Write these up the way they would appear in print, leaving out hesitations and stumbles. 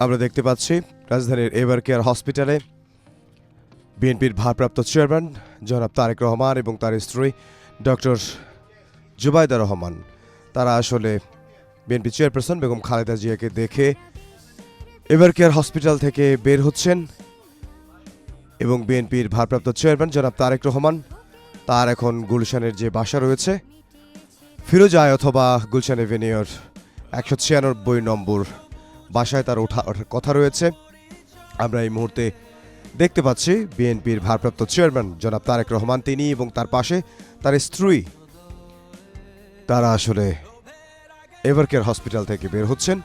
আমরা দেখতে পাচ্ছি রাজধানীর এভার কেয়ার হসপিটালে বিএনপির ভারপ্রাপ্ত চেয়ারম্যান জনাব তারেক রহমান এবং তার স্ত্রী ডক্টর জুবাইদা রহমান তারা আসলে বিএনপি চেয়ারপারসন বেগম খালেদা জিয়াকে দেখে এভার কেয়ার হসপিটাল থেকে বের হচ্ছেন এবং বিএনপির ভারপ্রাপ্ত চেয়ারম্যান জনাব তারেক রহমান তার এখন গুলশানের যে বাসা রয়েছে ফিরোজায় অথবা গুলশান এভিনিউর 196 নম্বর বাসায় তার ওঠার কথা রয়েছে। আমরা এই মুহূর্তে দেখতে পাচ্ছি বিএনপির ভারপ্রাপ্ত চেয়ারম্যান জনাব তারেক রহমান তিনি এবং তার পাশে তার স্ত্রী তারা আসলে এভার কেয়ার হসপিটাল থেকে বের হচ্ছেন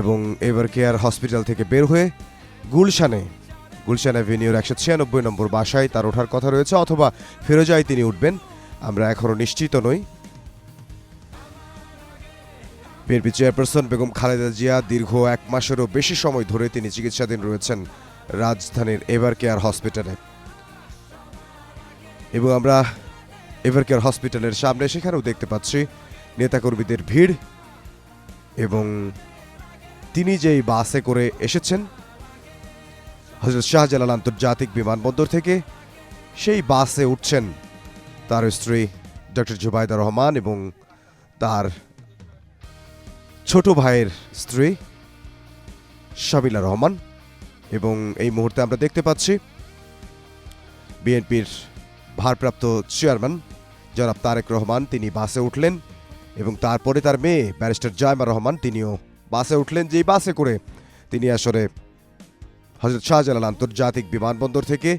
এবং এভার কেয়ার হসপিটাল থেকে বের হয়ে গুলশান অ্যাভিনিউর 196 নম্বর বাসায় তার ওঠার কথা রয়েছে অথবা ফিরোজায় তিনি উঠবেন, আমরা এখনও নিশ্চিত নই। বিএনপি চেয়ারপারসন বেগম খালেদা জিয়া দীর্ঘ 1 মাসেরও বেশি সময় ধরে তিনি চিকিৎসাধীন রয়েছেন রাজধানীর এভার কেয়ার হসপিটালে এবং আমরা এভার কেয়ার হসপিটালের সামনে সেখানেও দেখতে পাচ্ছি নেতাকর্মীদের ভিড় এবং তিনি যেই বাসে করে এসেছেন হযরত শাহজালাল আন্তর্জাতিক বিমানবন্দর থেকে সেই বাসে উঠছেন তার স্ত্রী ডক্টর জুবাইদা রহমান এবং তার ছোট ভাইয়ের স্ত্রী শাবিলা রহমান এবং এই মুহূর্তে আমরা দেখতে পাচ্ছি বিএনপির ভারপ্রাপ্ত চেয়ারম্যান জনাব তারেক রহমান তিনি বাসে উঠলেন এবং তারপরে তার মেয়ে ব্যারিস্টার জায়মা রহমান তিনিও বাসে উঠলেন, যেই বাসে করে তিনি আসলে হযরত শাহজালাল আন্তর্জাতিক বিমানবন্দর থেকে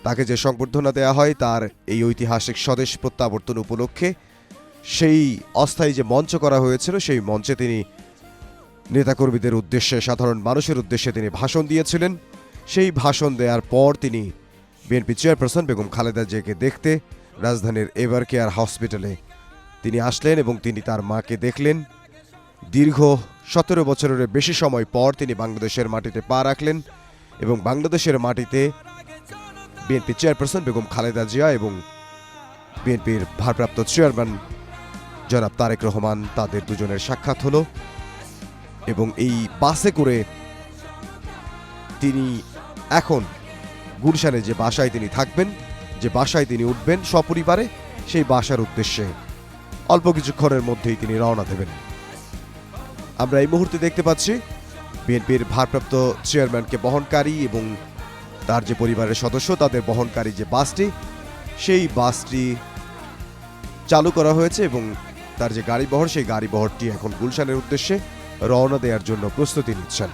তাকে যে সংবর্ধনা দেওয়া হয় তার এই ঐতিহাসিক স্বদেশ প্রত্যাবর্তন উপলক্ষে সেই অস্থায়ী যে মঞ্চ করা হয়েছিল সেই মঞ্চে তিনি নেতাকর্মীদের উদ্দেশ্যে সাধারণ মানুষের উদ্দেশ্যে তিনি ভাষণ দিয়েছিলেন। সেই ভাষণ দেওয়ার পর তিনি বিএনপি চেয়ারপারসন বেগম খালেদা জিয়াকে দেখতে রাজধানীর এভার কেয়ার হসপিটালে তিনি আসলেন এবং তিনি তার মাকে দেখলেন। দীর্ঘ 17 বছরের বেশি সময় পর তিনি বাংলাদেশের মাটিতে পা রাখলেন এবং বাংলাদেশের মাটিতে বিএনপি চেয়ারপারসন বেগম খালেদা জিয়া এবং বিএনপির ভারপ্রাপ্ত চেয়ারম্যান জনাব তারেক রহমান তাদের দুজনের সাক্ষাৎ হলো এবং এই বাসে করে তিনি এখন গুলশানে যে বাসায় তিনি থাকবেন, যে বাসায় তিনি উঠবেন সপরিবারে, সেই বাসার উদ্দেশ্যে অল্প কিছুক্ষণের মধ্যেই তিনি রওনা দেবেন। আমরা এই মুহূর্তে দেখতে পাচ্ছি বিএনপির ভারপ্রাপ্ত চেয়ারম্যানকে বহনকারী এবং তার যে পরিবারের সদস্য তাদের বহনকারী যে বাসটি সেই বাসটি চালু করা হয়েছে এবং তার যে গাড়িবহর সেই গাড়িবহরটি এখন গুলশানের উদ্দেশ্যে রওনা দেওয়ার জন্য প্রস্তুতি নিচ্ছেন।